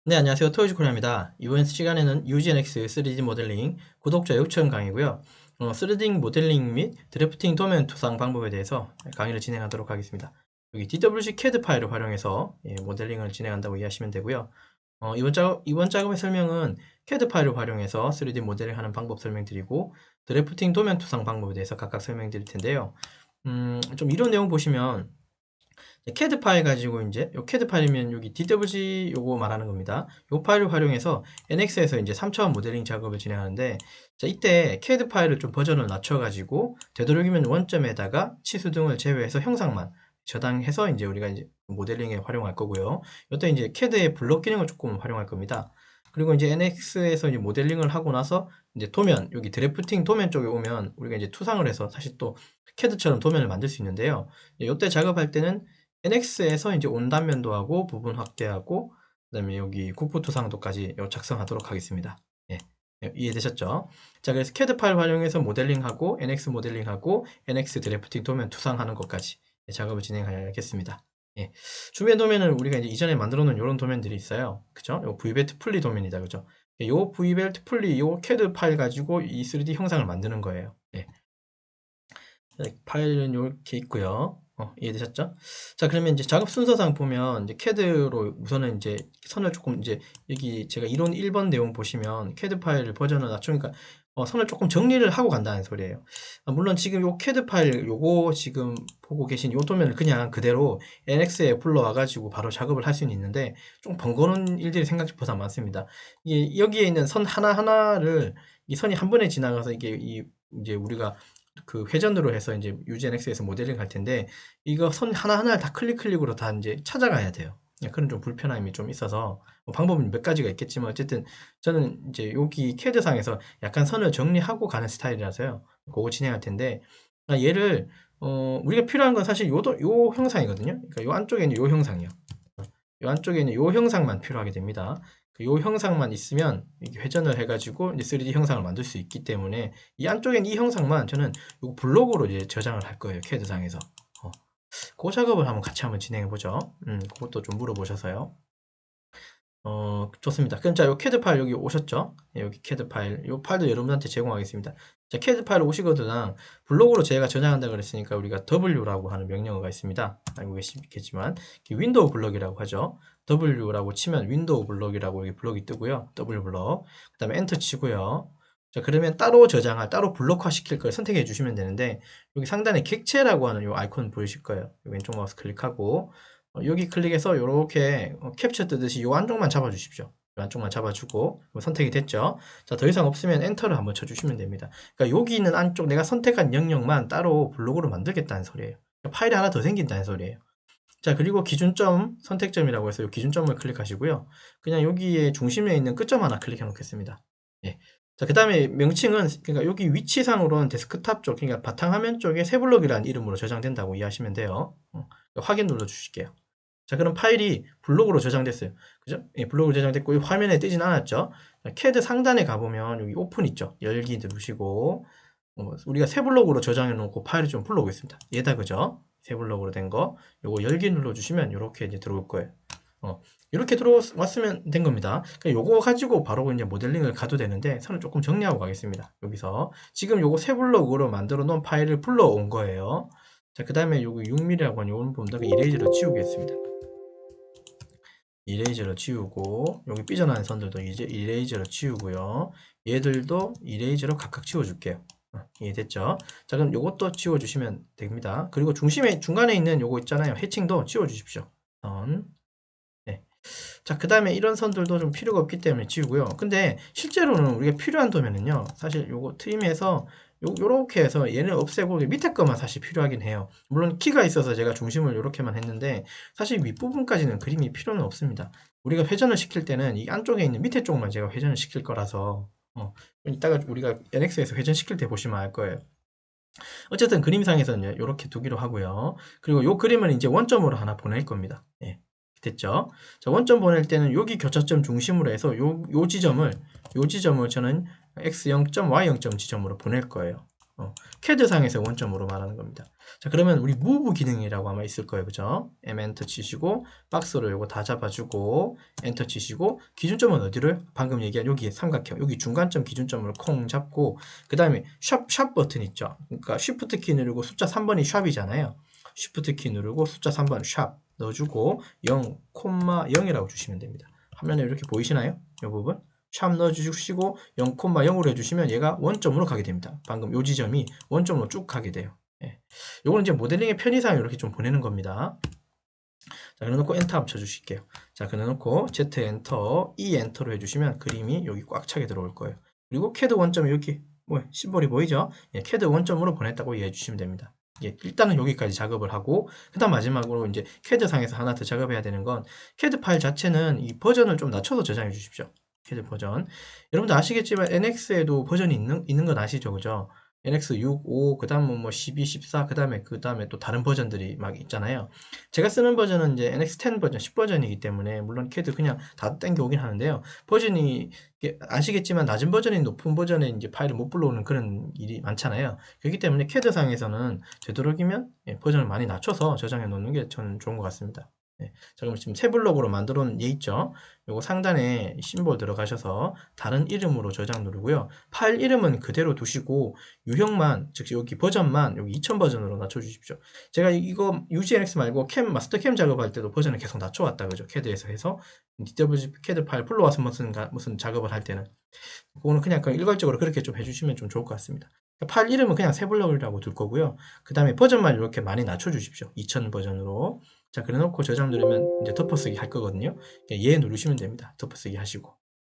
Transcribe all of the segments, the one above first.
네, 안녕하세요. 토요즈코리아입니다. 이번 시간에는 UGNX 3D 모델링 구독자 요청 강의고요. 3D 모델링 및 드래프팅 도면 투상 방법에 대해서 강의를 진행하도록 하겠습니다. 여기 DWG CAD 파일을 활용해서 모델링을 진행한다고 이해하시면 되고요. 이번 작업의 설명은 CAD 파일을 활용해서 3D 모델링 하는 방법 설명드리고 드래프팅 도면 투상 방법에 대해서 각각 설명드릴 텐데요. 좀 이런 내용 보시면 CAD 파일 가지고 이제 요 CAD 파일이면 여기 DWG 요거 말하는 겁니다. 요 파일을 활용해서 NX에서 이제 3차원 모델링 작업을 진행하는데, 자, 이때 CAD 파일을 좀 버전을 낮춰가지고 되도록이면 원점에다가 치수 등을 제외해서 형상만 저장해서 이제 우리가 이제 모델링에 활용할 거고요. 이때 이제 CAD의 블록 기능을 조금 활용할 겁니다. 그리고 이제 NX에서 이제 모델링을 하고 나서 이제 도면, 여기 드래프팅 도면 쪽에 오면 우리가 이제 투상을 해서 사실 또 CAD처럼 도면을 만들 수 있는데요. 이때 작업할 때는 NX에서 이제 온단면도 하고 부분 확대하고 그다음에 여기 국부투상도까지 작성하도록 하겠습니다. 예, 이해되셨죠? 자, 그래서 CAD 파일 활용해서 모델링하고 NX 모델링하고 NX 드래프팅 도면 투상하는 것까지 작업을 진행하겠습니다. 예, 주변 도면은 우리가 이제 이전에 만들어 놓은 이런 도면들이 있어요. 그죠? 요 V벨트 풀리 도면이다. 그죠? 요 V벨트 풀리 요 CAD 파일 가지고 이 3D 형상을 만드는 거예요. 예. 파일은 이렇게 있고요. 이해되셨죠? 자, 그러면 이제 작업 순서상 보면 이제 CAD로 우선은 이제 선을 조금 이제 여기 제가 이론 1번 내용 보시면 CAD 파일 버전을 낮추니까 선을 조금 정리를 하고 간다는 소리예요. 물론 지금 요 CAD 파일 요거 지금 보고 계신 요 도면을 그냥 그대로 NX에 불러와가지고 바로 작업을 할 수는 있는데 좀 번거로운 일들이 생각보다 많습니다. 여기에 있는 선 하나하나를 이 선이 한 번에 지나가서 이게 이제 우리가 그 회전으로 해서 이제 UGNX에서 모델링 할 텐데 이거 선 하나하나를 다 클릭으로 다 이제 찾아가야 돼요. 그런 좀 불편함이 좀 있어서 방법은 몇 가지가 있겠지만 어쨌든 저는 이제 여기 캐드상에서 약간 선을 정리하고 가는 스타일이라서요. 그거 진행할 텐데 얘를 우리가 필요한 건 사실 요 형상이거든요. 그러니까 요 안쪽에 있는 요 형상이요. 요 안쪽에 있는 요 형상만 필요하게 됩니다. 요 형상만 있으면 회전을 해가지고 이제 3D 형상을 만들 수 있기 때문에 이 안쪽에 있는 이 형상만 저는 요 블록으로 이제 저장을 할 거예요. 캐드상에서. 그 작업을 한번 진행해 보죠. 그것도 좀 물어보셔서요. 좋습니다. 그럼 자, 요 캐드 파일 여기 오셨죠? 예, 여기 캐드 파일. 요 파일도 여러분한테 제공하겠습니다. 자, 캐드 파일 오시거든 블록으로 제가 저장한다 그랬으니까 우리가 W라고 하는 명령어가 있습니다. 알고 계시겠지만 윈도우 블럭이라고 하죠. W라고 치면 윈도우 블럭이라고 여기 블럭이 뜨고요. W 블럭. 그다음에 엔터 치고요. 자, 그러면 따로 블록화 시킬 걸 선택해 주시면 되는데 여기 상단에 객체라고 하는 요 아이콘 보이실 거예요. 왼쪽 마우스 클릭하고 여기 클릭해서 이렇게 캡처 뜨듯이 이 안쪽만 잡아주십시오. 이 안쪽만 잡아주고 선택이 됐죠. 자, 더 이상 없으면 엔터를 한번 쳐주시면 됩니다. 그러니까 여기 있는 안쪽 내가 선택한 영역만 따로 블록으로 만들겠다는 소리예요. 그러니까 파일이 하나 더 생긴다는 소리예요. 자, 그리고 기준점 선택점이라고 해서 이 기준점을 클릭하시고요. 그냥 여기에 중심에 있는 끝점 하나 클릭해 놓겠습니다. 예. 자, 그 다음에 명칭은 그러니까 여기 위치상으로는 데스크탑 쪽, 그러니까 바탕화면 쪽에 새 블록이라는 이름으로 저장된다고 이해하시면 돼요. 확인 눌러 주실게요. 자, 그럼 파일이 블록으로 저장됐어요. 그죠? 예, 블록으로 저장됐고, 이 화면에 뜨진 않았죠? 자, CAD 상단에 가보면 여기 오픈 있죠? 열기 누르시고, 우리가 새 블록으로 저장해 놓고 파일을 좀 불러오겠습니다. 얘다, 그죠? 새 블록으로 된 거. 요거 열기 눌러주시면 이렇게 이제 들어올 거예요. 이렇게 들어왔으면 된 겁니다. 그러니까 요거 가지고 바로 이제 모델링을 가도 되는데, 선을 조금 정리하고 가겠습니다. 여기서. 지금 요거 새 블록으로 만들어 놓은 파일을 불러온 거예요. 자, 그 다음에 요거 6mm라고 하는 요런 부분들 이레이저로 치우겠습니다. 이레이저로 치우고 여기 삐져나온 선들도 이제 이레이저로 치우고요. 얘들도 이레이저로 각각 치워줄게요. 이해됐죠? 자, 그럼 요것도 치워주시면 됩니다. 그리고 중간에 있는 요거 있잖아요. 해칭도 치워주십시오. 선. 네. 자, 그 다음에 이런 선들도 좀 필요가 없기 때문에 지우고요. 근데 실제로는 우리가 필요한 도면은요, 사실 요거 트림해서 요렇게 해서 얘를 없애고 밑에 것만 사실 필요하긴 해요. 물론 키가 있어서 제가 중심을 요렇게만 했는데 사실 윗부분까지는 그림이 필요는 없습니다. 우리가 회전을 시킬 때는 이 안쪽에 있는 밑에 쪽만 제가 회전을 시킬 거라서 이따가 우리가 NX에서 회전시킬 때 보시면 알 거예요. 어쨌든 그림상에서는 이렇게 두기로 하고요. 그리고 요 그림을 이제 원점으로 하나 보낼 겁니다. 예, 됐죠? 자, 원점 보낼 때는 여기 교차점 중심으로 해서 요 지점을 저는 x 0점 y 0점 지점으로 보낼 거예요. 캐드상에서 원점으로 말하는 겁니다. 자, 그러면 우리 move 기능이라고 아마 있을 거예요. 그죠? M 엔터 치시고 박스로 요거 다 잡아주고 엔터 치시고 기준점은 어디를? 방금 얘기한 여기 삼각형 여기 중간점 기준점을 콩 잡고 그 다음에 샵 버튼 있죠. 그러니까 쉬프트 키 누르고 숫자 3번이 샵이잖아요. 쉬프트 키 누르고 숫자 3번 샵 넣어주고 0, 0이라고 주시면 됩니다. 화면에 이렇게 보이시나요? 이 부분 샵 넣어주시고 0,0으로 해주시면 얘가 원점으로 가게 됩니다. 방금 요 지점이 원점으로 쭉 가게 돼요. 예. 요거는 이제 모델링의 편의상 이렇게 좀 보내는 겁니다. 자, 그래놓고 엔터 한번 쳐주실게요. 자, 그래놓고 Z 엔터, E 엔터로 해주시면 그림이 여기 꽉 차게 들어올 거예요. 그리고 캐드 원점이 여기 심볼이 보이죠? 예, 캐드 원점으로 보냈다고 이해해 주시면 됩니다. 예, 일단은 여기까지 작업을 하고 그 다음 마지막으로 이제 캐드 상에서 하나 더 작업해야 되는 건 캐드 파일 자체는 이 버전을 좀 낮춰서 저장해 주십시오. 캐드 버전. 여러분들 아시겠지만 NX에도 버전이 있는 건 아시죠? 그죠? NX 6, 5, 그 다음은 뭐 12, 14, 그 다음에 또 다른 버전들이 막 있잖아요. 제가 쓰는 버전은 이제 NX 10 버전, 10 버전이기 때문에 물론 캐드 그냥 다 땡겨오긴 하는데요. 버전이 아시겠지만 낮은 버전이 높은 버전에 이제 파일을 못 불러오는 그런 일이 많잖아요. 그렇기 때문에 캐드 상에서는 되도록이면 버전을 많이 낮춰서 저장해 놓는 게 저는 좋은 것 같습니다. 자, 그럼 지금 새 블록으로 만들어 놓은 얘 있죠? 요거 상단에 심볼 들어가셔서 다른 이름으로 저장 누르고요. 파일 이름은 그대로 두시고 유형만, 즉 여기 버전만 여기 2000 버전으로 낮춰주십시오. 제가 이거 UGNX 말고 마스터 캠 작업할 때도 버전을 계속 낮춰왔다 그죠? 캐드에서 해서 DWG 캐드 파일 불러와서 무슨 작업을 할 때는 그거는 그냥 일괄적으로 그렇게 좀 해주시면 좀 좋을 것 같습니다. 파일 이름은 그냥 새 블록이라고 둘 거고요. 그 다음에 버전만 이렇게 많이 낮춰주십시오. 2000 버전으로. 자, 그래 놓고 저장 누르면 이제 덮어쓰기 할 거거든요. 얘 누르시면 됩니다. 덮어쓰기 하시고.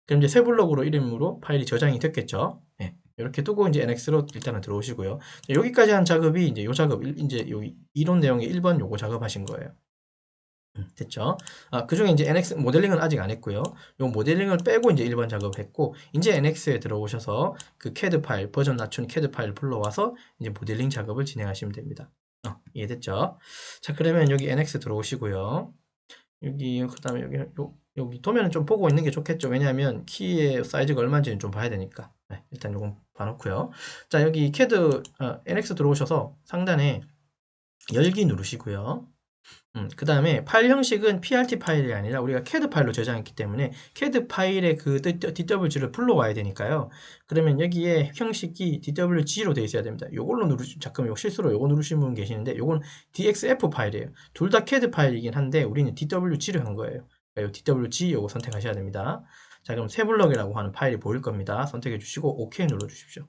그럼 이제 새 블록으로 이름으로 파일이 저장이 됐겠죠. 예, 이렇게 두고 이제 NX로 일단은 들어오시고요. 자, 여기까지 한 작업이 이제 요 작업, 이제 여기 이론 내용의 1번 요거 작업하신 거예요. 됐죠? 그 중에 이제 NX 모델링은 아직 안 했고요. 요 모델링을 빼고 이제 1번 작업했고, 이제 NX에 들어오셔서 그 CAD 파일, 버전 낮춘 CAD 파일 불러와서 이제 모델링 작업을 진행하시면 됩니다. 이해됐죠? 자, 그러면 여기 NX 들어오시고요. 여기, 그 다음에 여기 도면은 좀 보고 있는 게 좋겠죠. 왜냐하면 키의 사이즈가 얼마인지는 좀 봐야 되니까. 네, 일단 요건 봐놓고요. 자, 여기 CAD, NX 들어오셔서 상단에 열기 누르시고요. 그 다음에 파일 형식은 PRT 파일이 아니라 우리가 CAD 파일로 저장했기 때문에 CAD 파일의 그 DWG를 불러와야 되니까요. 그러면 여기에 형식이 DWG로 되어 있어야 됩니다. 요걸로 잠깐만 실수로 요거 누르신 분 계시는데 요건 DXF 파일이에요. 둘 다 CAD 파일이긴 한데 우리는 DWG로 한 거예요. 그러니까 DWG 요거 선택하셔야 됩니다. 자, 그럼 새 블럭이라고 하는 파일이 보일 겁니다. 선택해 주시고 OK 눌러 주십시오.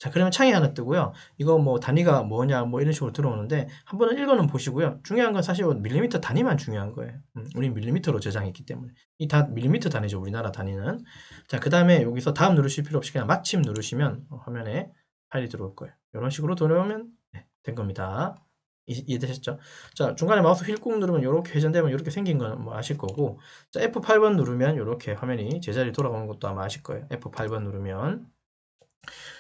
자, 그러면 창이 하나 뜨고요. 이거 뭐 단위가 뭐냐 뭐 이런 식으로 들어오는데 한번은 읽어는 보시고요. 중요한 건 사실 밀리미터 단위만 중요한 거예요. 우린 밀리미터로 저장했기 때문에 이 다 밀리미터 단위죠. 우리나라 단위는. 자, 그 다음에 여기서 다음 누르실 필요 없이 그냥 마침 누르시면 화면에 파일이 들어올 거예요. 이런 식으로 들어오면 된 겁니다. 이해되셨죠? 자, 중간에 마우스 휠 꾹 누르면 이렇게 회전되면 이렇게 생긴 건 뭐 아실 거고, 자, F8번 누르면 이렇게 화면이 제자리 돌아오는 것도 아마 아실 거예요. F8번 누르면.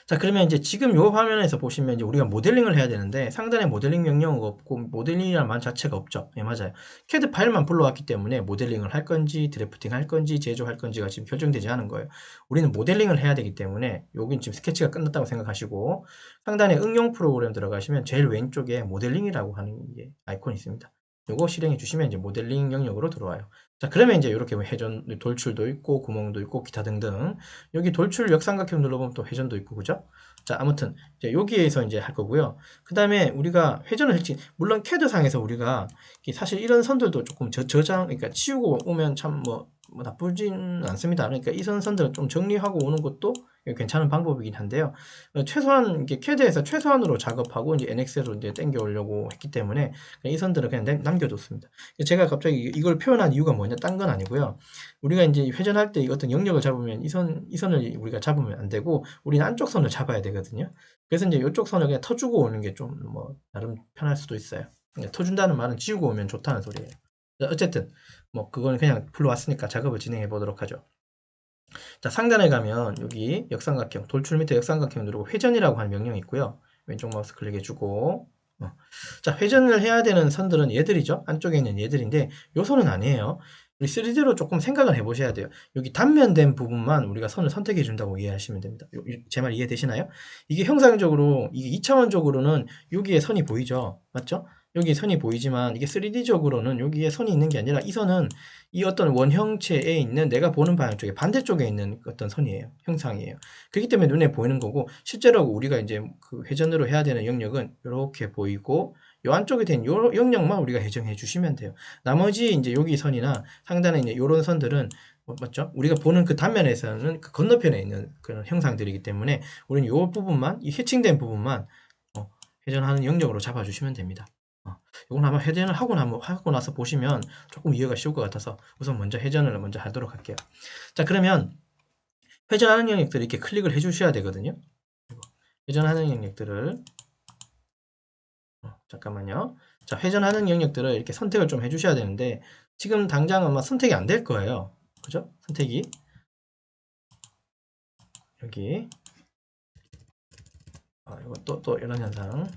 자, 그러면 이제 지금 요 화면에서 보시면 이제 우리가 모델링을 해야 되는데 상단에 모델링 명령어가 없고 모델링이라는 말 자체가 없죠. 예, 맞아요. CAD 파일만 불러왔기 때문에 모델링을 할 건지 드래프팅 할 건지 제조할 건지가 지금 결정되지 않은 거예요. 우리는 모델링을 해야 되기 때문에 여긴 지금 스케치가 끝났다고 생각하시고 상단에 응용 프로그램 들어가시면 제일 왼쪽에 모델링이라고 하는 게 아이콘이 있습니다. 요거 실행해 주시면 이제 모델링 영역으로 들어와요. 자, 그러면 이제 이렇게 회전, 돌출도 있고, 구멍도 있고, 기타 등등. 여기 돌출 역삼각형 눌러보면 또 회전도 있고, 그죠? 자, 아무튼, 이제 여기에서 이제 할 거고요. 그 다음에 우리가 회전을 할지, 물론 캐드상에서 우리가 사실 이런 선들도 조금 저장, 그러니까 치우고 오면 참 뭐 나쁘진 않습니다. 그러니까 이 선들은 좀 정리하고 오는 것도 괜찮은 방법이긴 한데요. 최소한, 캐드에서 최소한으로 작업하고, 이제 NX로 이제 땡겨오려고 했기 때문에 이 선들은 그냥 남겨뒀습니다. 제가 갑자기 이걸 표현한 이유가 뭐냐? 딴 건 아니고요. 우리가 이제 회전할 때 어떤 영역을 잡으면 이 선을 우리가 잡으면 안 되고, 우리는 안쪽 선을 잡아야 되거든요. 그래서 이제 이쪽 선을 그냥 터주고 오는 게 좀 뭐, 나름 편할 수도 있어요. 터준다는 말은 지우고 오면 좋다는 소리예요. 어쨌든, 뭐, 그거는 그냥 불러왔으니까 작업을 진행해 보도록 하죠. 자, 상단에 가면 여기 역삼각형, 돌출 밑에 역삼각형 누르고 회전이라고 하는 명령이 있고요. 왼쪽 마우스 클릭해주고 자, 회전을 해야 되는 선들은 얘들이죠. 안쪽에 있는 얘들인데 요 선은 아니에요. 우리 3D로 조금 생각을 해보셔야 돼요. 여기 단면된 부분만 우리가 선을 선택해 준다고 이해하시면 됩니다. 제 말 이해되시나요? 이게 형상적으로, 이게 2차원적으로는 여기에 선이 보이죠? 맞죠? 여기 선이 보이지만 이게 3D적으로는 여기에 선이 있는 게 아니라 이 선은 이 어떤 원형체에 있는 내가 보는 방향 쪽에 반대쪽에 있는 어떤 선이에요. 형상이에요. 그렇기 때문에 눈에 보이는 거고, 실제로 우리가 이제 그 회전으로 해야 되는 영역은 이렇게 보이고, 요 안쪽에 된 요 영역만 우리가 해정해 주시면 돼요. 나머지 이제 여기 선이나 상단에 있는 요런 선들은 맞죠? 우리가 보는 그 단면에서는 그 건너편에 있는 그런 형상들이기 때문에 우리는 요 부분만, 이 해칭된 부분만 회전하는 영역으로 잡아주시면 됩니다. 이건 아마 회전을 하고 나서 보시면 조금 이해가 쉬울 것 같아서 우선 먼저 회전을 먼저 하도록 할게요. 자, 그러면 회전하는 영역들을 이렇게 클릭을 해 주셔야 되거든요. 회전하는 영역들을 잠깐만요. 자, 회전하는 영역들을 이렇게 선택을 좀 해주셔야 되는데 지금 당장 아마 선택이 안 될 거예요. 그죠? 선택이 여기 이거 또 이런 현상.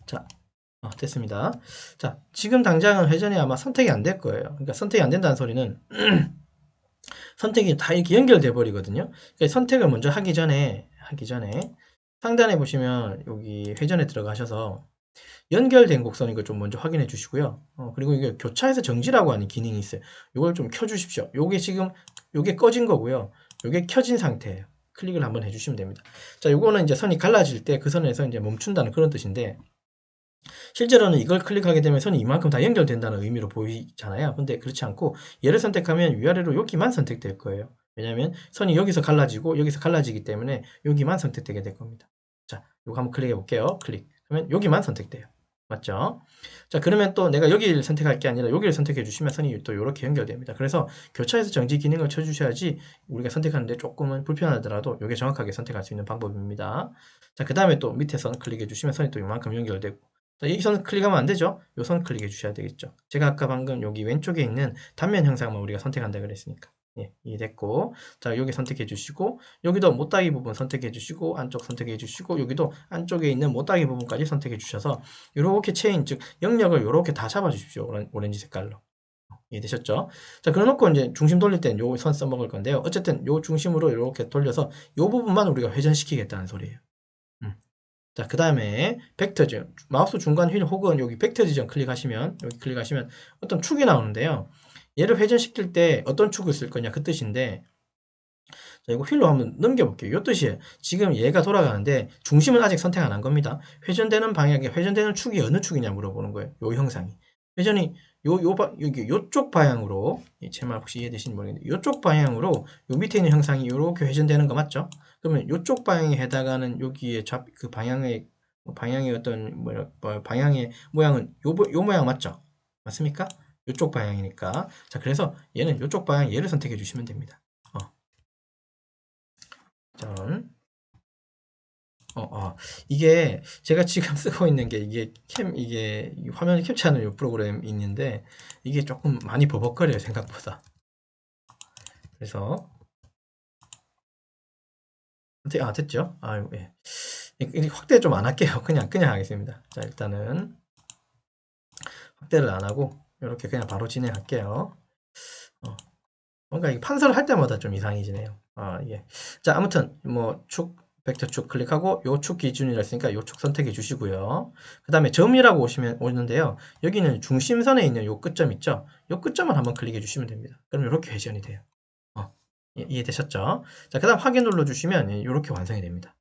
자, 됐습니다. 자, 지금 당장은 회전이 아마 선택이 안 될 거예요. 그러니까 선택이 안 된다는 소리는 선택이 다 이렇게 연결돼 버리거든요. 그러니까 선택을 먼저 하기 전에 상단에 보시면 여기 회전에 들어가셔서 연결된 곡선 이거 좀 먼저 확인해 주시고요. 그리고 이게 교차해서 정지라고 하는 기능이 있어요. 이걸 좀 켜 주십시오. 요게 지금 요게 꺼진 거고요. 요게 켜진 상태예요. 클릭을 한번 해주시면 됩니다. 자, 요거는 이제 선이 갈라질 때 그 선에서 이제 멈춘다는 그런 뜻인데 실제로는 이걸 클릭하게 되면 선이 이만큼 다 연결된다는 의미로 보이잖아요. 근데 그렇지 않고 얘를 선택하면 위아래로 여기만 선택될 거예요. 왜냐하면 선이 여기서 갈라지고 여기서 갈라지기 때문에 여기만 선택되게 될 겁니다. 자, 이거 한번 클릭해 볼게요. 클릭. 그러면 여기만 선택돼요. 맞죠? 자, 그러면 또 내가 여기를 선택할 게 아니라 여기를 선택해 주시면 선이 또 이렇게 연결됩니다. 그래서 교차에서 정지 기능을 쳐주셔야지 우리가 선택하는데 조금은 불편하더라도 이게 정확하게 선택할 수 있는 방법입니다. 자, 그 다음에 또 밑에 선 클릭해 주시면 선이 또 이만큼 연결되고 자, 이 선 클릭하면 안 되죠? 이 선 클릭해 주셔야 되겠죠. 제가 아까 방금 여기 왼쪽에 있는 단면 형상만 우리가 선택한다 그랬으니까. 예, 이해됐고. 자, 여기 선택해 주시고, 여기도 못따기 부분 선택해 주시고, 안쪽 선택해 주시고, 여기도 안쪽에 있는 못따기 부분까지 선택해 주셔서, 이렇게 체인, 즉, 영역을 이렇게 다 잡아 주십시오. 오렌지 색깔로. 이해되셨죠? 자, 그래 놓고 이제 중심 돌릴 땐 요 선 써먹을 건데요. 어쨌든 요 중심으로 이렇게 돌려서 요 부분만 우리가 회전시키겠다는 소리예요. 자, 그 다음에 벡터 지점, 마우스 중간 휠 혹은 여기 벡터 지점 클릭하시면 여기 클릭하시면 어떤 축이 나오는데요. 얘를 회전시킬 때 어떤 축을 쓸 거냐 그 뜻인데 자, 이거 휠로 한번 넘겨볼게요. 이 뜻이에요. 지금 얘가 돌아가는데 중심은 아직 선택 안 한 겁니다. 회전되는 방향에 회전되는 축이 어느 축이냐 물어보는 거예요. 요 형상이. 회전이 여기 요쪽 방향으로 제 말 혹시 이해되시는지 모르겠는데 요쪽 방향으로 요 밑에 있는 형상이 이렇게 회전되는 거 맞죠? 그러면 요쪽 방향에 해당하는 여기에 그 방향의 어떤 방향의 모양은 요 모양 맞죠? 맞습니까? 요쪽 방향이니까. 자, 그래서 얘는 요쪽 방향 얘를 선택해 주시면 됩니다. 전 이게 제가 지금 쓰고 있는 게 이게 화면을 캡처하는 이 프로그램이 있는데 이게 조금 많이 버벅거려요 생각보다. 그래서 됐죠? 예. 확대 좀 안 할게요. 그냥 하겠습니다. 자, 일단은 확대를 안 하고 이렇게 그냥 바로 진행할게요. 뭔가 이 판서를 할 때마다 좀 이상해지네요. 예. 자, 아무튼 벡터 축 클릭하고 요 축 기준이라 했으니까 요 축 선택해 주시고요. 그 다음에 점이라고 오는데요. 여기는 중심선에 있는 요 끝점 있죠? 요 끝점을 한번 클릭해 주시면 됩니다. 그럼 이렇게 회전이 돼요. 이해되셨죠? 자, 그 다음 확인 눌러주시면 이렇게 완성이 됩니다.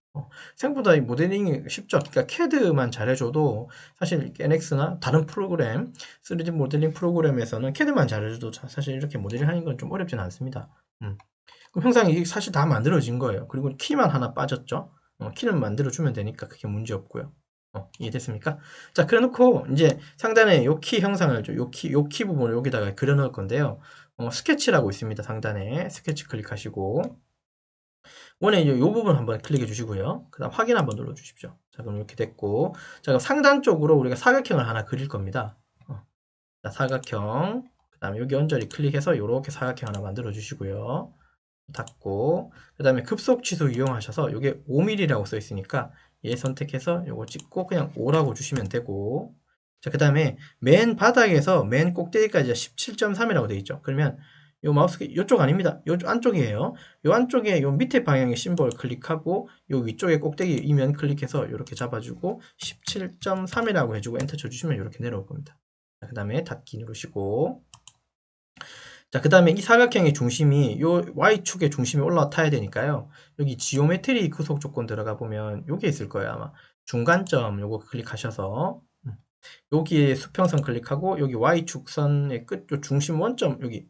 생각보다 이 모델링이 쉽죠. 그러니까 CAD만 잘해줘도 사실 NX나 다른 프로그램, 3D 모델링 프로그램에서는 CAD만 잘해줘도 사실 이렇게 모델링 하는 건 좀 어렵지는 않습니다. 그럼 형상이 사실 다 만들어진 거예요. 그리고 키만 하나 빠졌죠. 키는 만들어주면 되니까 그게 문제 없고요. 이해됐습니까? 자, 그래 놓고 이제 상단에 요 키 형상을 요 키 부분을 여기다가 그려 넣을 건데요. 스케치라고 있습니다. 상단에 스케치 클릭하시고 원래 이 부분 한번 클릭해 주시고요. 그 다음 확인 한번 눌러 주십시오. 자, 그럼 이렇게 됐고 자, 그럼 상단 쪽으로 우리가 사각형을 하나 그릴 겁니다. 자, 사각형 그 다음에 여기 언저리 클릭해서 이렇게 사각형 하나 만들어 주시고요. 닫고, 그 다음에 급속 취소 이용하셔서 이게 5mm라고 써 있으니까 얘 선택해서 요거 찍고 그냥 5라고 주시면 되고, 자, 그 다음에 맨 바닥에서 맨 꼭대기까지 17.3이라고 되어 있죠. 그러면 요 마우스 이쪽 아닙니다. 요 안쪽이에요. 요 안쪽에 요 밑에 방향의 심볼 클릭하고 요 위쪽에 꼭대기 이면 클릭해서 이렇게 잡아주고 17.3이라고 해주고 엔터 쳐주시면 이렇게 내려올 겁니다. 그 다음에 닫기 누르시고, 자, 그 다음에 이 사각형의 중심이 요 Y축의 중심이 올라타야 되니까요. 여기 지오메트리 구속 조건 들어가 보면 요게 있을 거예요, 아마. 중간점 요거 클릭하셔서 여기에 수평선 클릭하고 여기 Y축선의 끝, 요 중심 원점 여기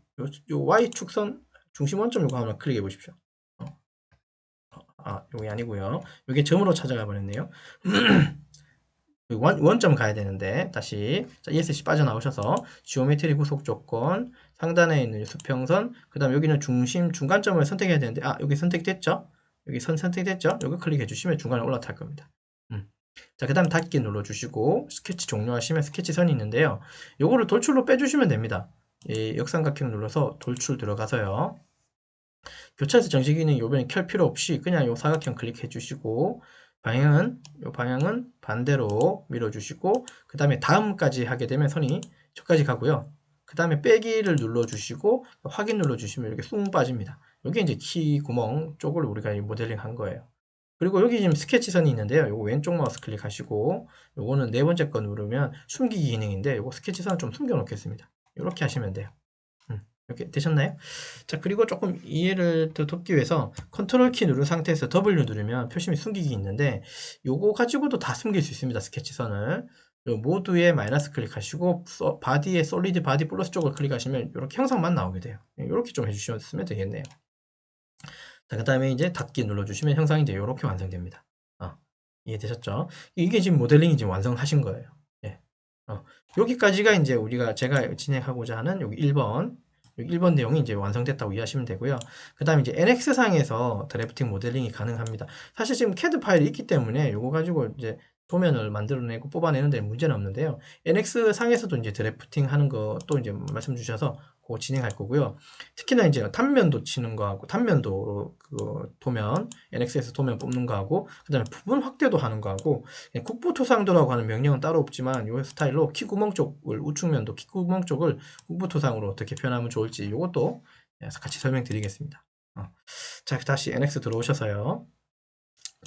요 Y축선 중심 원점 요거 한번 클릭해 보십시오. 요게 아니고요. 요게 점으로 찾아가 버렸네요. 원점 가야 되는데 다시 ESC 빠져나오셔서 지오메트리 구속 조건 상단에 있는 수평선, 그 다음 여기는 중심 중간점을 선택해야 되는데 여기 선택됐죠? 여기 선 선택됐죠? 여기 클릭해 주시면 중간에 올라탈 겁니다. 자, 그 다음 닫기 눌러주시고 스케치 종료하시면 스케치 선이 있는데요. 요거를 돌출로 빼주시면 됩니다. 이 역삼각형 눌러서 돌출 들어가서요. 교차에서 정식 기능 요번에 켤 필요 없이 그냥 요 사각형 클릭해 주시고 요 방향은 반대로 밀어주시고, 그 다음에 다음까지 하게 되면 선이 저까지 가고요. 그 다음에 빼기를 눌러주시고 확인 눌러주시면 이렇게 쑥 빠집니다. 여기 이제 키 구멍 쪽을 우리가 모델링 한 거예요. 그리고 여기 지금 스케치선이 있는데요. 요거 왼쪽 마우스 클릭하시고 요거는 네 번째 거 누르면 숨기기 기능인데 요거 스케치선 좀 숨겨 놓겠습니다. 이렇게 하시면 돼요. 이렇게 되셨나요? 자, 그리고 조금 이해를 더 돕기 위해서 컨트롤 키 누른 상태에서 W 누르면 표시미 숨기기 있는데 요거 가지고도 다 숨길 수 있습니다. 스케치선을. 요 모두에 마이너스 클릭하시고 바디에 솔리드 바디 플러스 쪽을 클릭하시면 이렇게 형상만 나오게 돼요. 이렇게 좀 해주시면 되겠네요. 자, 그 다음에 이제 닫기 눌러주시면 형상이 이제 이렇게 완성됩니다. 이해되셨죠? 이게 지금 모델링이 지금 완성하신 거예요. 예. 여기까지가 이제 제가 진행하고자 하는 여기 1번 내용이 이제 완성됐다고 이해하시면 되고요. 그 다음에 이제 NX상에서 드래프팅 모델링이 가능합니다. 사실 지금 CAD 파일이 있기 때문에 이거 가지고 이제 도면을 만들어내고 뽑아내는 데 문제는 없는데요. NX상에서도 이제 드래프팅 하는 거 또 이제 말씀 주셔서 그거 진행할 거고요. 특히나 이제 단면도 치는 거하고 단면도 그 도면 NX에서 도면 뽑는 거하고 그 다음에 부분 확대도 하는 거하고 국부토상도라고 하는 명령은 따로 없지만 이 스타일로 키구멍 쪽을 우측면도 키구멍 쪽을 국부토상으로 어떻게 표현하면 좋을지 이것도 같이 설명드리겠습니다. 자, 다시 NX 들어오셔서요.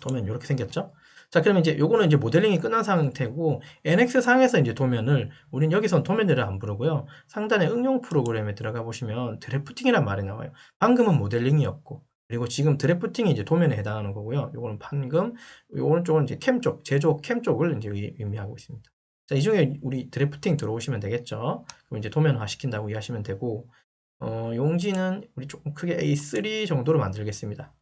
도면 이렇게 생겼죠? 자, 그러면 이제 요거는 이제 모델링이 끝난 상태고 NX 상에서 이제 도면을 우린 여기선 도면들을 안 부르고요. 상단에 응용 프로그램에 들어가 보시면 드래프팅이란 말이 나와요. 방금은 모델링이었고 그리고 지금 드래프팅이 이제 도면에 해당하는 거고요. 요거는 방금 요 오른쪽은 이제 캠 쪽, 제조 캠 쪽을 이제 의미하고 있습니다. 자, 이 중에 우리 드래프팅 들어오시면 되겠죠. 그럼 이제 도면화 시킨다고 이해하시면 되고 용지는 우리 조금 크게 A3 정도로 만들겠습니다.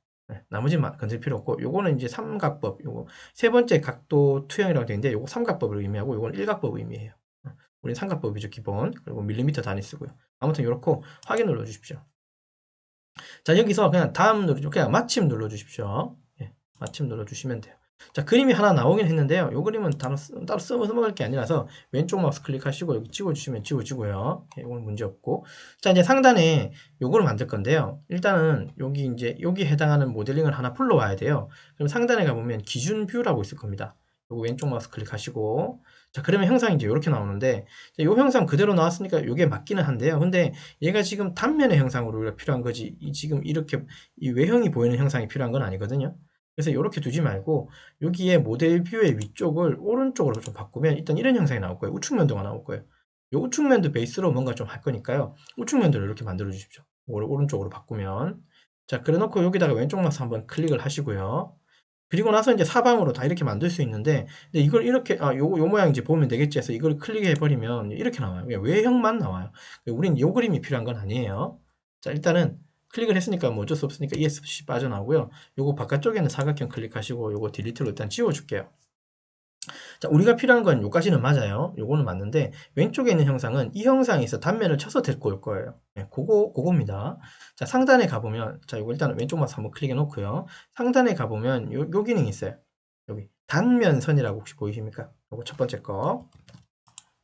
나머지는 건들 필요 없고 요거는 이제 삼각법 요거 세 번째 각도 투영이라고 되어 있는데 요거 삼각법을 의미하고 요거는 일각법을 의미해요. 우리는 삼각법이죠 기본. 그리고 밀리미터 단위 쓰고요. 아무튼 요렇고 확인 눌러 주십시오. 자, 여기서 그냥 다음 그냥 마침 눌러 주십시오. 마침 눌러 주시면 돼요. 자, 그림이 하나 나오긴 했는데요. 이 그림은 따로 써먹을 게 아니라서 왼쪽 마우스 클릭하시고 여기 찍어주시면 지워지고요. 이건 문제 없고. 자, 이제 상단에 요거를 만들 건데요. 일단은 여기 해당하는 모델링을 하나 불러와야 돼요. 그럼 상단에 가보면 기준 뷰라고 있을 겁니다. 요거 왼쪽 마우스 클릭하시고. 자, 그러면 형상이 이제 이렇게 나오는데, 이 형상 그대로 나왔으니까 이게 맞기는 한데요. 근데 얘가 지금 단면의 형상으로 우리가 필요한 거지, 지금 이렇게 이 외형이 보이는 형상이 필요한 건 아니거든요. 그래서 이렇게 두지 말고 여기에 모델 뷰의 위쪽을 오른쪽으로 좀 바꾸면 일단 이런 형상이 나올 거예요. 우측면도가 나올 거예요. 이 우측면도 베이스로 뭔가 좀 할 거니까요. 우측면도를 이렇게 만들어 주십시오. 오른쪽으로 바꾸면. 자, 그래 놓고 여기다가 왼쪽 마우스 한번 클릭을 하시고요. 그리고 나서 이제 사방으로 다 이렇게 만들 수 있는데, 근데 이걸 이렇게, 요 모양 이제 보면 되겠지 해서 이걸 클릭해 버리면 이렇게 나와요. 그냥 외형만 나와요. 우린 요 그림이 필요한 건 아니에요. 자, 일단은 클릭을 했으니까 뭐 어쩔 수 없으니까 ESC 빠져나오고요. 요거 바깥쪽에는 사각형 클릭하시고 요거 딜리트로 일단 지워줄게요. 자, 우리가 필요한 건 요까지는 맞아요. 요거는 맞는데 왼쪽에 있는 형상은 이 형상에서 단면을 쳐서 데리고 올 거예요. 그겁니다. 자, 상단에 가보면, 자, 요거 일단 왼쪽 마우스 한번 클릭해 놓고요. 상단에 가보면 요 기능이 있어요. 여기 단면선이라고 혹시 보이십니까? 요거 첫 번째 거.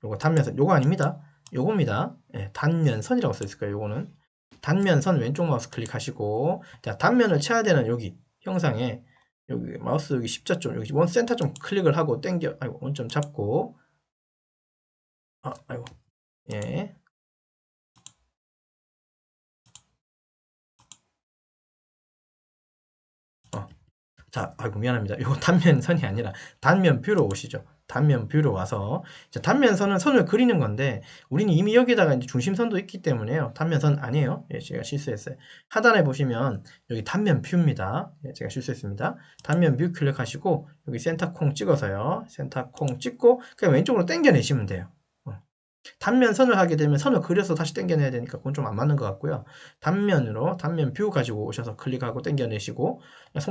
요거 단면선, 요거 아닙니다. 요겁니다. 단면선이라고 써 있을 거예요. 요거는. 단면 선 왼쪽 마우스 클릭하시고, 자, 단면을 쳐야 되는 여기 형상에 여기 마우스 여기 십자점 여기 원 센터 좀 클릭을 하고 당겨, 아이고 원점 잡고, 아이고 예. 자, 아이고 미안합니다. 이거 단면선이 아니라 단면 뷰로 오시죠. 단면 뷰로 와서 단면선은 선을 그리는 건데 우리는 이미 여기다가 이제 중심선도 있기 때문에요. 단면선 아니에요. 예, 제가 실수했어요. 하단에 보시면 여기 단면 뷰입니다. 예, 제가 실수했습니다. 단면 뷰 클릭하시고 여기 센터 콩 찍어서요. 센터 콩 찍고 그냥 왼쪽으로 당겨내시면 돼요. 단면선을 하게 되면 선을 그려서 다시 당겨내야 되니까 그건 좀 안 맞는 것 같고요. 단면으로 단면 뷰 가지고 오셔서 클릭하고 당겨내시고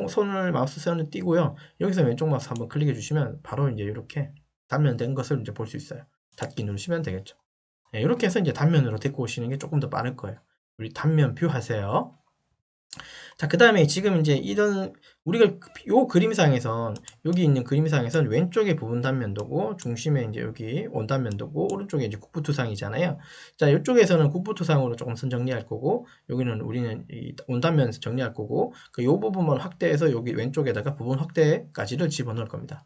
손을 마우스 선을 띄고요. 여기서 왼쪽 마우스 한번 클릭해 주시면 바로 이제 이렇게 단면된 것을 이제 볼 수 있어요. 닫기 누르시면 되겠죠. 네, 이렇게 해서 이제 단면으로 데리고 오시는 게 조금 더 빠를 거예요. 우리 단면 뷰 하세요. 자, 그 다음에 지금 이제 이런 우리가 요 그림상에선 여기 있는 그림상에선 왼쪽에 부분 단면도고 중심에 이제 여기 원단면도고 오른쪽에 이제 국부투상이잖아요. 자, 이쪽에서는 국부투상으로 조금 선 정리할 거고 여기는 우리는 이 원단면 정리할 거고 그 요 부분만 확대해서 여기 왼쪽에다가 부분 확대까지를 집어넣을 겁니다.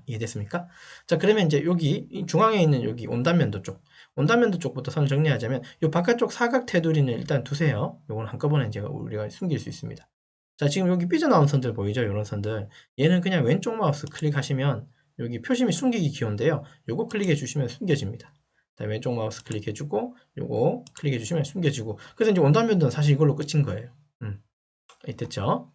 이해됐습니까? 자, 그러면 이제 여기 중앙에 있는 여기 원단면도 쪽 원단면도 쪽부터 선을 정리하자면 이 바깥쪽 사각 테두리는 일단 두세요. 요건 한꺼번에 이제 우리가 숨길 수 있습니다. 자, 지금 여기 삐져나온 선들 보이죠? 이런 선들. 얘는 그냥 왼쪽 마우스 클릭하시면 여기 표심이 숨기기 기호인데요. 요거 클릭해 주시면 숨겨집니다. 자, 왼쪽 마우스 클릭해 주고 요거 클릭해 주시면 숨겨지고 그래서 이제 원단면도는 사실 이걸로 끝인 거예요. 됐죠?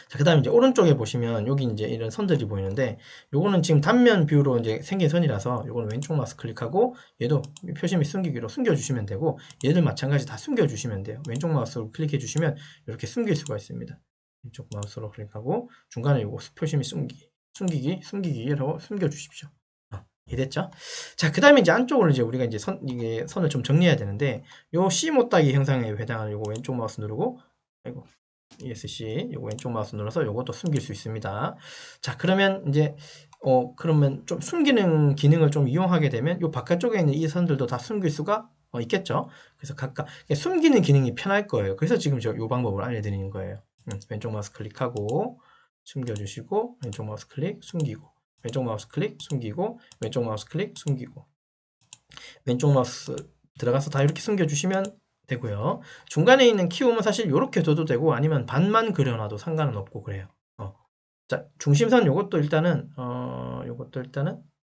자, 그 다음에 이제 오른쪽에 보시면 여기 이제 이런 선들이 보이는데 요거는 지금 단면 뷰로 이제 생긴 선이라서 요거는 왼쪽 마우스 클릭하고 얘도 표시 및 숨기기로 숨겨주시면 되고 얘들 마찬가지 다 숨겨주시면 돼요. 왼쪽 마우스로 클릭해 주시면 이렇게 숨길 수가 있습니다. 왼쪽 마우스로 클릭하고 중간에 요거 표시 및 숨기기로 숨겨주십시오. 이해됐죠? 자, 그 다음에 이제 안쪽으로 이제 우리가 이제 이게 선을 좀 정리해야 되는데 요 C 못따기 형상에 해당하는 요거 왼쪽 마우스 누르고 아이고 ESC 요거 왼쪽 마우스 눌러서 요것도 숨길 수 있습니다. 자, 그러면 이제 그러면 좀 숨기는 기능을 좀 이용하게 되면 요 바깥쪽에 있는 이 선들도 다 숨길 수가 있겠죠. 그래서 각각 숨기는 기능이 편할 거예요. 그래서 지금 저 요 방법을 알려드리는 거예요. 왼쪽 마우스 클릭하고 숨겨주시고 왼쪽 마우스 클릭 숨기고 왼쪽 마우스 클릭 숨기고 왼쪽 마우스 클릭 숨기고 왼쪽 마우스 들어가서 다 이렇게 숨겨주시면 되고요. 중간에 있는 키움은 사실 이렇게 둬도 되고 아니면 반만 그려놔도 상관은 없고 그래요. 자, 중심선 요것도 일단은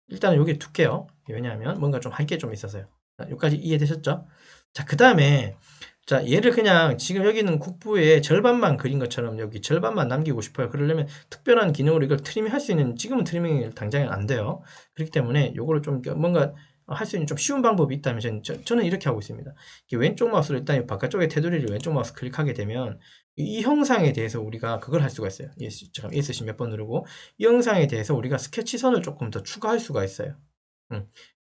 일단은 요게 두께요. 왜냐하면 뭔가 좀 할 게 좀 있어서요. 자, 여기까지 이해되셨죠? 자, 그 다음에 자, 얘를 그냥 지금 여기는 국부의 절반만 그린 것처럼 여기 절반만 남기고 싶어요. 그러려면 특별한 기능으로 이걸 트리밍 할 수 있는 지금은 트리밍이 당장은 안 돼요. 그렇기 때문에 요거를 좀 뭔가 할 수 있는 좀 쉬운 방법이 있다면 저는 이렇게 하고 있습니다. 왼쪽 마우스로 일단 바깥쪽에 테두리를 왼쪽 마우스 클릭하게 되면 이 형상에 대해서 우리가 그걸 할 수가 있어요. 잠깐 ESC 몇 번 누르고 이 형상에 대해서 우리가 스케치선을 조금 더 추가할 수가 있어요.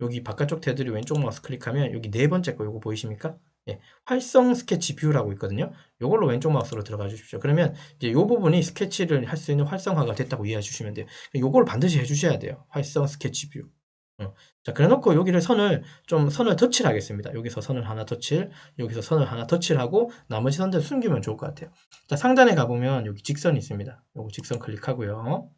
여기 바깥쪽 테두리 왼쪽 마우스 클릭하면 여기 네 번째 거 요거 보이십니까? 예, 활성 스케치 뷰라고 있거든요. 요걸로 왼쪽 마우스로 들어가 주십시오. 그러면 이제 요 부분이 스케치를 할 수 있는 활성화가 됐다고 이해해 주시면 돼요. 요걸 반드시 해 주셔야 돼요. 활성 스케치 뷰. 자, 그래 놓고 여기를 선을 덧칠 하겠습니다. 여기서 선을 하나 덧칠, 여기서 선을 하나 덧칠하고 나머지 선들 숨기면 좋을 것 같아요. 자, 상단에 가보면 여기 직선이 있습니다. 요거 직선 클릭하고요.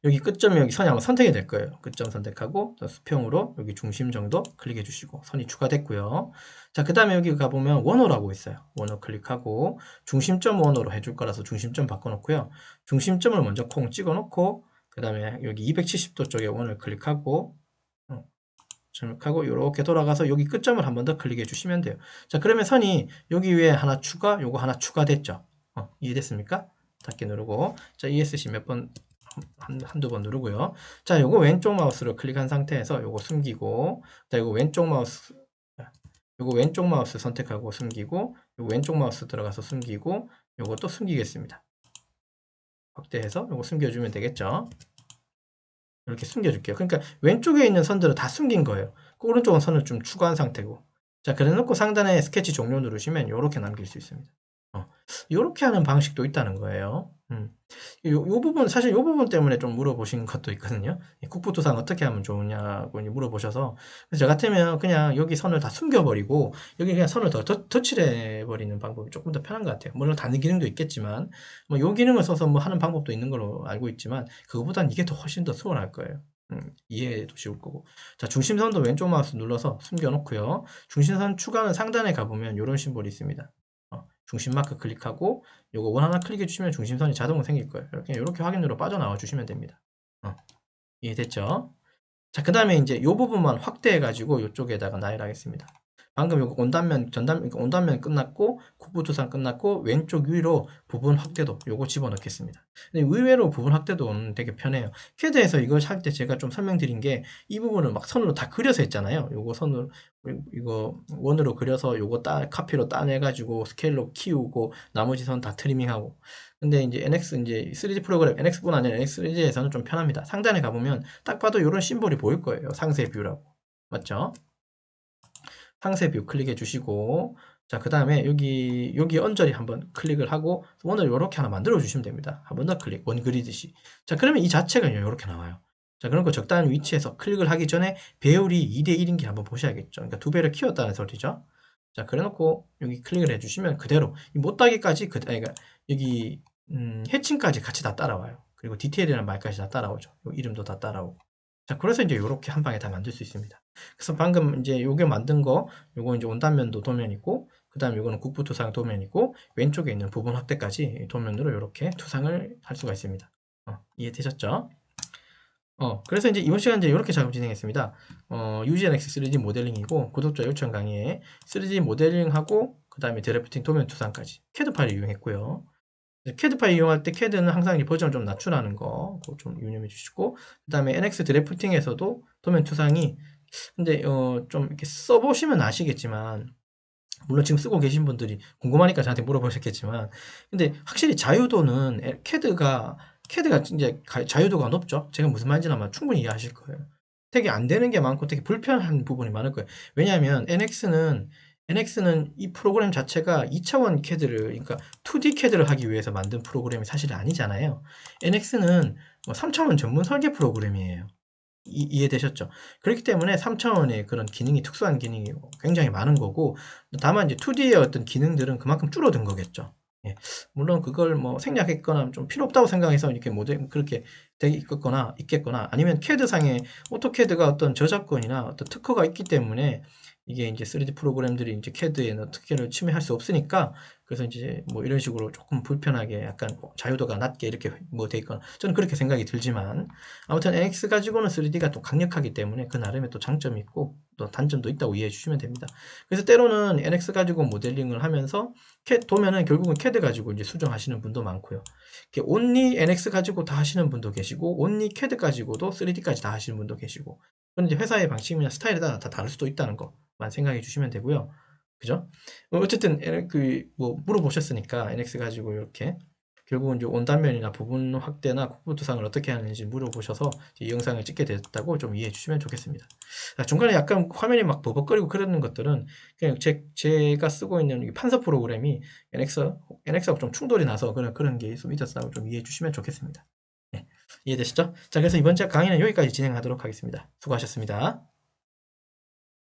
여기 끝점이 여기 선이 아마 선택이 될 거예요. 끝점 선택하고 수평으로 여기 중심 정도 클릭해 주시고 선이 추가됐고요. 자, 그 다음에 여기 가보면 원호라고 있어요. 원호 클릭하고 중심점 원호로 해줄 거라서 중심점 바꿔놓고요. 중심점을 먼저 콩 찍어놓고 그 다음에 여기 270도 쪽에 원을 클릭하고 이렇게 돌아가서 여기 끝점을 한 번 더 클릭해 주시면 돼요. 자, 그러면 선이 여기 위에 하나 추가, 요거 하나 추가됐죠. 이해됐습니까? 닫기 누르고 자, ESC 몇 번 한두 번 누르고요. 자, 요거 왼쪽 마우스로 클릭한 상태에서 요거 숨기고 자, 요거 왼쪽 마우스 선택하고 숨기고 요거 왼쪽 마우스 들어가서 숨기고 요것도 숨기겠습니다. 확대해서 요거 숨겨주면 되겠죠. 이렇게 숨겨줄게요. 그러니까 왼쪽에 있는 선들은 다 숨긴 거예요. 그 오른쪽은 선을 좀 추가한 상태고 자, 그래 놓고 상단에 스케치 종료 누르시면 이렇게 남길 수 있습니다. 요렇게 하는 방식도 있다는 거예요. 요 부분, 사실 요 부분 때문에 좀 물어보신 것도 있거든요. 국부토상 어떻게 하면 좋으냐고 이제 물어보셔서. 그래서 저 같으면 그냥 여기 선을 다 숨겨버리고, 여기 그냥 선을 더 덧칠해버리는 방법이 조금 더 편한 것 같아요. 물론 다른 기능도 있겠지만, 뭐 요 기능을 써서 뭐 하는 방법도 있는 걸로 알고 있지만, 그거보단 이게 더 훨씬 더 수월할 거예요. 이해도 쉬울 거고. 자, 중심선도 왼쪽 마우스 눌러서 숨겨놓고요. 중심선 추가는 상단에 가보면 이런 심볼이 있습니다. 중심 마크 클릭하고 요거 원 하나 클릭해 주시면 중심선이 자동으로 생길 거예요. 이렇게 확인으로 빠져나와 주시면 됩니다. 이해됐죠? 자, 그 다음에 이제 요 부분만 확대해 가지고 이쪽에다가 나열하겠습니다. 방금 요거 온단면 끝났고 국부토상 끝났고 왼쪽 위로 부분 확대도 요거 집어넣겠습니다. 근데 의외로 부분 확대도는 되게 편해요. 캐드에서 이걸 할 때 제가 좀 설명드린 게 이 부분을 막 선으로 다 그려서 했잖아요. 요거 선으로 이거 원으로 그려서 요거 카피로 따내 가지고 스케일로 키우고 나머지 선 다 트리밍하고. 근데 이제 NX 이제 3D 프로그램 NX뿐 아니라 NX3D에서는 좀 편합니다. 상단에 가보면 딱 봐도 이런 심볼이 보일 거예요. 상세 뷰라고. 맞죠? 상세 뷰 클릭해 주시고, 자, 그 다음에 여기 언저리 한번 클릭을 하고, 원을 이렇게 하나 만들어 주시면 됩니다. 한번 더 클릭, 원 그리듯이. 자, 그러면 이 자체가 이렇게 나와요. 자, 그런 거 적당한 위치에서 클릭을 하기 전에 배율이 2대1인지 한번 보셔야겠죠. 그러니까 두 배를 키웠다는 소리죠. 자, 그래 놓고 여기 클릭을 해주시면 그대로, 이 못따기까지, 그러니까 여기, 해칭까지 같이 다 따라와요. 그리고 디테일이라는 말까지 다 따라오죠. 이름도 다 따라오고. 자, 그래서 이제 이렇게 한 방에 다 만들 수 있습니다. 그래서 방금 이제 요게 만든 거, 요거 이제 온단면도 도면이고, 그 다음 요거는 국부토상 도면이고, 왼쪽에 있는 부분 확대까지 도면으로 이렇게 투상을 할 수가 있습니다. 이해되셨죠? 그래서 이제 이번 시간 이제 이렇게 작업 진행했습니다. UGNX 3D 모델링이고, 구독자 요청 강의에 3D 모델링하고, 그 다음에 드래프팅 도면 투상까지 캐드 파일을 이용했고요. 캐드 파일 이용할 때 캐드는 항상 이 버전을 좀 낮추라는 거, 그거 좀 유념해 주시고, 그 다음에 NX 드래프팅에서도 도면 투상이, 근데 좀 이렇게 써보시면 아시겠지만, 물론 지금 쓰고 계신 분들이 궁금하니까 저한테 물어보셨겠지만, 근데 확실히 자유도는 캐드가 이제 자유도가 높죠. 제가 무슨 말인지 아마 충분히 이해하실 거예요. 되게 안 되는 게 많고 되게 불편한 부분이 많을 거예요. 왜냐하면 NX는 이 프로그램 자체가 2차원 캐드를, 그러니까 2D 캐드를 하기 위해서 만든 프로그램이 사실 아니잖아요. NX는 뭐 3차원 전문 설계 프로그램이에요. 이해되셨죠? 그렇기 때문에 3차원의 그런 기능이, 특수한 기능이 굉장히 많은 거고, 다만 이제 2D의 어떤 기능들은 그만큼 줄어든 거겠죠. 예. 물론 그걸 뭐 생략했거나 좀 필요 없다고 생각해서 이렇게 모델 그렇게 되어 있겠거나, 아니면 캐드상에 오토캐드가 어떤 저작권이나 어떤 특허가 있기 때문에 이게 이제 3D 프로그램들이 이제 캐드에 특혜를 침해할 수 없으니까, 그래서 이제 뭐 이런 식으로 조금 불편하게 약간 자유도가 낮게 이렇게 뭐 돼 있거나, 저는 그렇게 생각이 들지만, 아무튼 NX 가지고는 3D가 또 강력하기 때문에 그 나름의 또 장점이 있고 또 단점도 있다고 이해해 주시면 됩니다. 그래서 때로는 NX 가지고 모델링을 하면서 도면은 결국은 CAD 가지고 이제 수정하시는 분도 많고요. 온리 NX 가지고 다 하시는 분도 계시고, 온리 CAD 가지고도 3D까지 다 하시는 분도 계시고, 그런 이제 회사의 방식이나 스타일에 따라 다 다를 수도 있다는 것만 생각해 주시면 되고요. 그죠? 어쨌든 뭐 물어보셨으니까 NX 가지고 이렇게 결국은 이제 온단면이나 부분 확대나 국부토상을 어떻게 하는지 물어보셔서 이 영상을 찍게 됐다고 좀 이해해 주시면 좋겠습니다. 중간에 약간 화면이 막 버벅거리고 그러는 것들은 그냥 제가 쓰고 있는 판서 프로그램이 NX하고 좀 충돌이 나서 그런 게 좀 있었다고 좀 이해해 주시면 좋겠습니다. 네, 이해되시죠? 자, 그래서 이번 강의는 여기까지 진행하도록 하겠습니다. 수고하셨습니다.